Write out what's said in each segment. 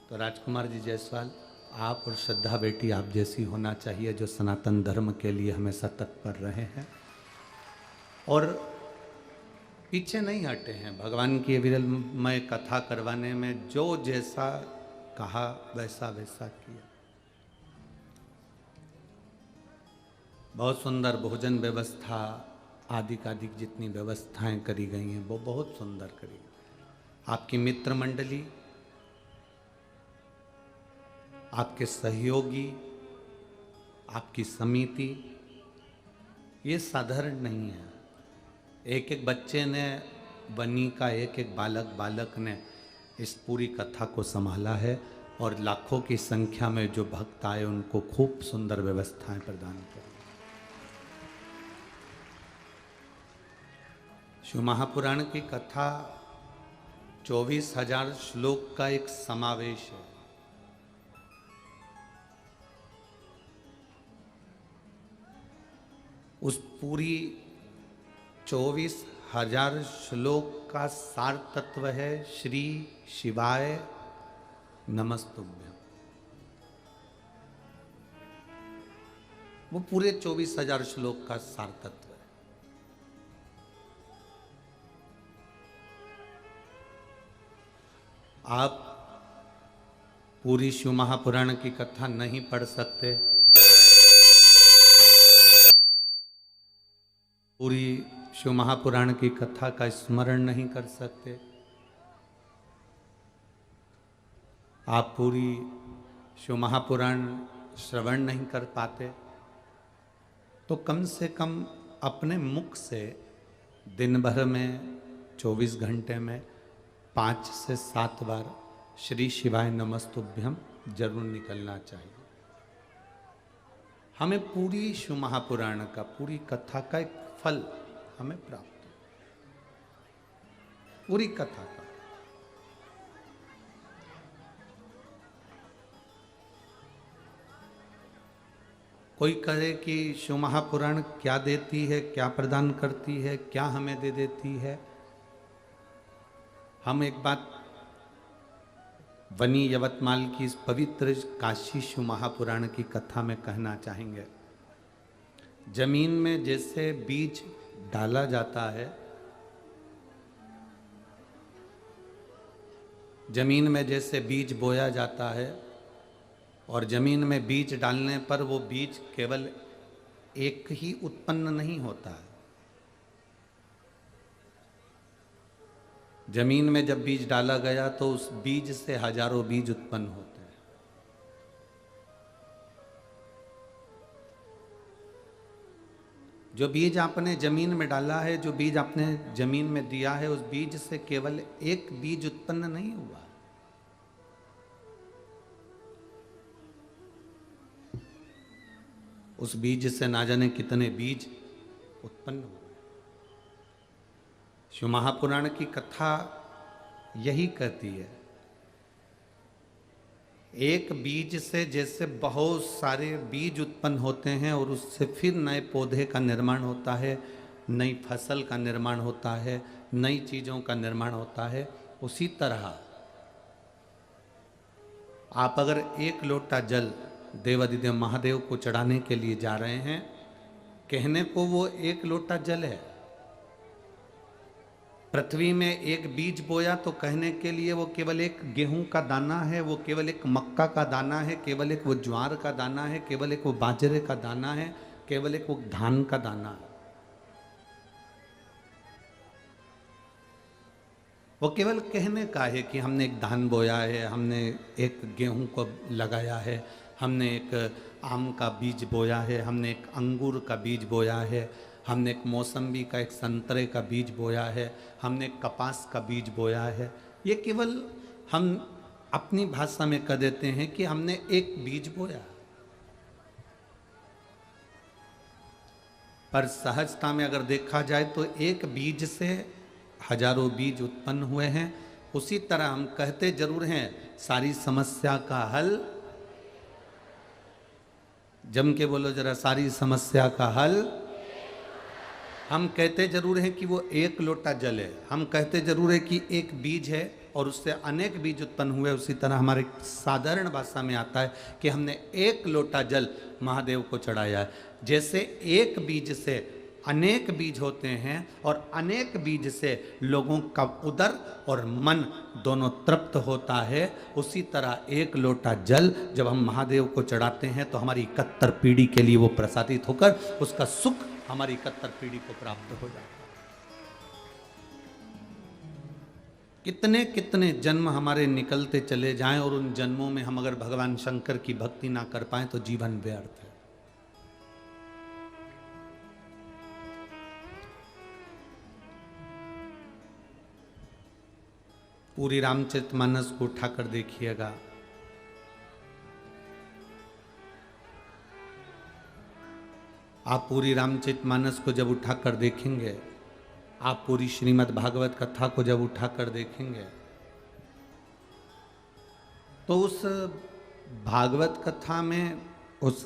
तो राजकुमार जी जायसवाल, आप और श्रद्धा बेटी आप जैसी होना चाहिए, जो सनातन धर्म के लिए हमेशा तत्पर रहे हैं और पीछे नहीं हटे हैं। भगवान की विरलमय कथा करवाने में जो जैसा कहा वैसा वैसा किया। बहुत सुंदर भोजन व्यवस्था आदि जितनी व्यवस्थाएं करी गई हैं वो बहुत सुंदर करी। आपकी मित्र मंडली, आपके सहयोगी, आपकी समिति, ये साधारण नहीं है। एक एक बच्चे ने, बनी का एक एक बालक ने इस पूरी कथा को संभाला है और लाखों की संख्या में जो भक्त आए उनको खूब सुंदर व्यवस्थाएं प्रदान करी। शिव महापुराण की कथा 24,000 श्लोक का एक समावेश है। उस पूरी 24,000 श्लोक का सार तत्व है श्री शिवाय नमस्तुभ्यं। वो पूरे 24,000 श्लोक का सार तत्व है। आप पूरी शिव महापुराण की कथा नहीं पढ़ सकते, पूरी शिव महापुराण की कथा का स्मरण नहीं कर सकते, आप पूरी शिव महापुराण श्रवण नहीं कर पाते, तो कम से कम अपने मुख से दिन भर में 24 घंटे में 5 से 7 बार श्री शिवाय नमस्तुभ्यं जरूर निकलना चाहिए। हमें पूरी शिव महापुराण का, पूरी कथा का एक फल हमें प्राप्त हो, पूरी कथा का। कोई कहे कि शिव महापुराण क्या देती है, क्या प्रदान करती है, क्या हमें दे देती है। हम एक बात वनी यवतमाल की इस पवित्र काशी शिव महापुराण की कथा में कहना चाहेंगे। जमीन में जैसे बीज डाला जाता है, जमीन में जैसे बीज बोया जाता है और जमीन में बीज डालने पर वो बीज केवल एक ही उत्पन्न नहीं होता है। जमीन में जब बीज डाला गया तो उस बीज से हजारों बीज उत्पन्न होते हैं। जो बीज आपने जमीन में डाला है, जो बीज आपने जमीन में दिया है, उस बीज से केवल एक बीज उत्पन्न नहीं हुआ। उस बीज से ना जाने कितने बीज उत्पन्न हुए। शिव महापुराण की कथा यही कहती है, एक बीज से जैसे बहुत सारे बीज उत्पन्न होते हैं और उससे फिर नए पौधे का निर्माण होता है, नई फसल का निर्माण होता है, नई चीज़ों का निर्माण होता है, उसी तरह आप अगर एक लोटा जल देवादिदेव महादेव को चढ़ाने के लिए जा रहे हैं, कहने को वो एक लोटा जल है। पृथ्वी में एक बीज बोया तो कहने के लिए वो केवल एक गेहूं का दाना है, वो केवल एक मक्का का दाना है, केवल एक वो ज्वार का दाना है, केवल एक वो बाजरे का दाना है, केवल एक वो धान का दाना है। वो केवल कहने का है कि हमने एक धान बोया है, हमने एक गेहूं को लगाया है, हमने एक आम का बीज बोया है, हमने एक अंगूर का बीज बोया है, हमने एक मौसम्बी का, एक संतरे का बीज बोया है, हमने एक कपास का बीज बोया है। ये केवल हम अपनी भाषा में कह देते हैं कि हमने एक बीज बोया, पर सहजता में अगर देखा जाए तो एक बीज से हजारों बीज उत्पन्न हुए हैं। उसी तरह हम कहते जरूर हैं सारी समस्या का हल, जम के बोलो जरा, सारी समस्या का हल। हम कहते जरूर हैं कि वो एक लोटा जल है, हम कहते जरूर है कि एक बीज है और उससे अनेक बीज उत्पन्न हुए, उसी तरह हमारे साधारण भाषा में आता है कि हमने एक लोटा जल महादेव को चढ़ाया है। जैसे एक बीज से अनेक बीज होते हैं और अनेक बीज से लोगों का उदर और मन दोनों तृप्त होता है, उसी तरह एक लोटा जल जब हम महादेव को चढ़ाते हैं तो हमारी 71 पीढ़ी के लिए वो प्रसादित होकर उसका सुख हमारी 71 पीढ़ी को प्राप्त हो जाता है। कितने कितने जन्म हमारे निकलते चले जाएं और उन जन्मों में हम अगर भगवान शंकर की भक्ति ना कर पाएं तो जीवन व्यर्थ है। पूरी रामचरितमानस को उठाकर देखिएगा, आप पूरी रामचरितमानस को जब उठाकर देखेंगे, आप पूरी श्रीमद् भागवत कथा को जब उठाकर देखेंगे, तो उस भागवत कथा में, उस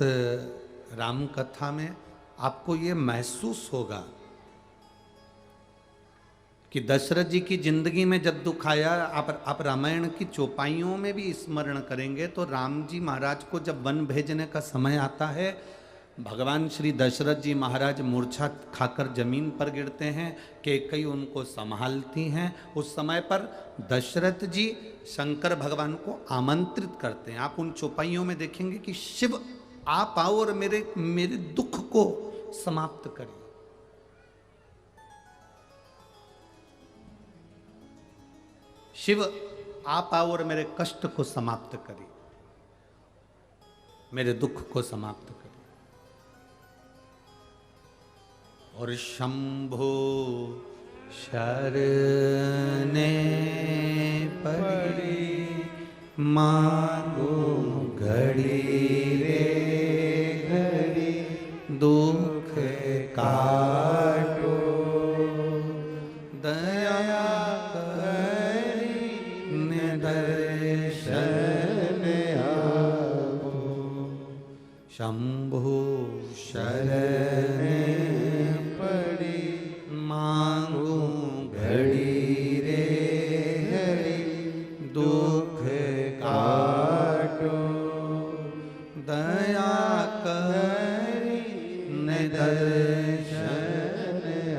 राम कथा में आपको ये महसूस होगा कि दशरथ जी की जिंदगी में जब दुख आया, आप रामायण की चौपाइयों में भी स्मरण करेंगे तो राम जी महाराज को जब वन भेजने का समय आता है, भगवान श्री दशरथ जी महाराज मूर्छा खाकर जमीन पर गिरते हैं, कैकेयी उनको संभालती हैं। उस समय पर दशरथ जी शंकर भगवान को आमंत्रित करते हैं। आप उन चौपाइयों में देखेंगे कि शिव आप आओ और मेरे दुख को समाप्त करिए। शिव आप आओ और मेरे कष्ट को समाप्त करिए, मेरे दुख को समाप्त करिए। और शंभो शरणे पड़ी मांगो घड़ी रे घड़ी दुख काटो दया शंभो शरणे पड़ी मांगू घड़ी रे घड़ी दुख काटो दया करी निदर्शन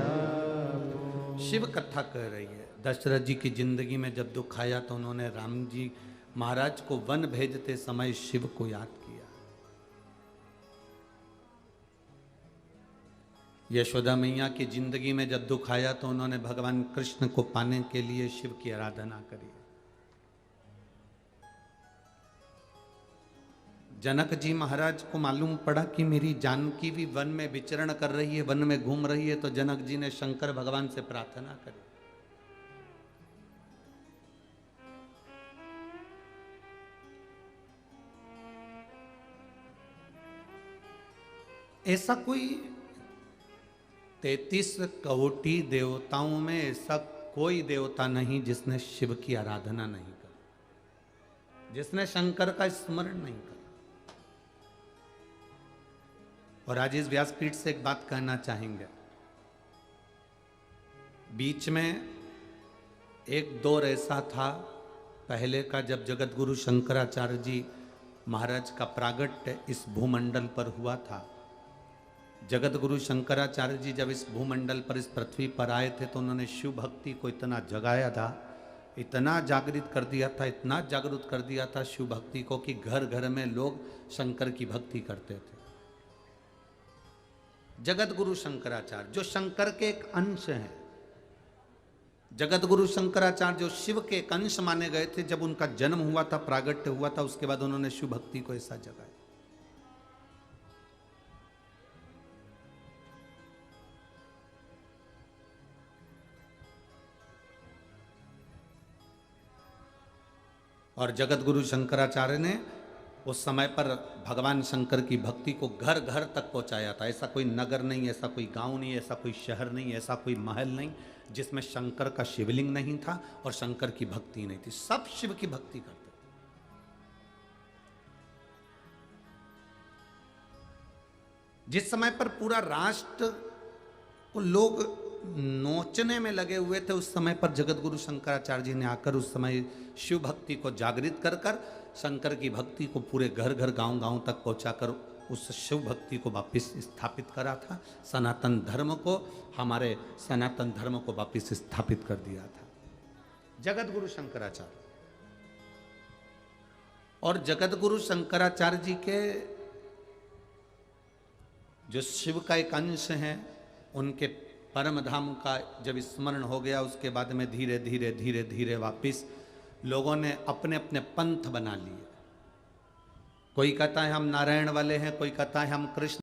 आपो। शिव कथा कह रही है, दशरथ जी की जिंदगी में जब दुख आया तो उन्होंने राम जी महाराज को वन भेजते समय शिव को याद किया। यशोदा मैया की जिंदगी में जब दुख आया तो उन्होंने भगवान कृष्ण को पाने के लिए शिव की आराधना करी। जनक जी महाराज को मालूम पड़ा कि मेरी जानकी भी वन में विचरण कर रही है, वन में घूम रही है, तो जनक जी ने शंकर भगवान से प्रार्थना करी। ऐसा कोई 33 करोड़ देवताओं में ऐसा कोई देवता नहीं जिसने शिव की आराधना नहीं करी, जिसने शंकर का स्मरण नहीं करा। और आज इस व्यासपीठ से एक बात कहना चाहेंगे। बीच में एक दौर ऐसा था पहले का, जब जगत गुरु शंकराचार्य जी महाराज का प्रागट्य इस भूमंडल पर हुआ था। जगत गुरु शंकराचार्य जी जब इस भूमंडल पर, इस पृथ्वी पर आए थे तो उन्होंने शिव भक्ति को इतना जगाया था, इतना जागृत कर दिया था, इतना जागृत कर दिया था शिव भक्ति को कि घर घर में लोग शंकर की भक्ति करते थे। जगत गुरु शंकराचार्य जो शंकर के एक अंश हैं, जगत गुरु शंकराचार्य जो शिव के एक अंश माने गए थे, जब उनका जन्म हुआ था, प्रागट्य हुआ था, उसके बाद उन्होंने शिव भक्ति को ऐसा जगाया। और जगत गुरु शंकराचार्य ने उस समय पर भगवान शंकर की भक्ति को घर घर तक पहुंचाया था। ऐसा कोई नगर नहीं, ऐसा कोई गांव नहीं, ऐसा कोई शहर नहीं, ऐसा कोई महल नहीं जिसमें शंकर का शिवलिंग नहीं था और शंकर की भक्ति नहीं थी। सब शिव की भक्ति करते थे। जिस समय पर पूरा राष्ट्र को लोग नोचने में लगे हुए थे उस समय पर जगत गुरु शंकराचार्य जी ने आकर उस समय शिव भक्ति को जागृत कर कर शंकर की भक्ति को पूरे घर घर गांव गांव तक पहुंचाकर उस शिव भक्ति को वापस स्थापित करा था। सनातन धर्म को, हमारे सनातन धर्म को वापस स्थापित कर दिया था जगत गुरु शंकराचार्य। और जगत गुरु शंकराचार्य जी के जो शिव का एक अंश है, उनके परम धाम का जब स्मरण हो गया उसके बाद में धीरे धीरे धीरे धीरे वापिस लोगों ने अपने अपने पंथ बना लिए। कोई कहता है हम नारायण वाले हैं, कोई कहता है हम कृष्ण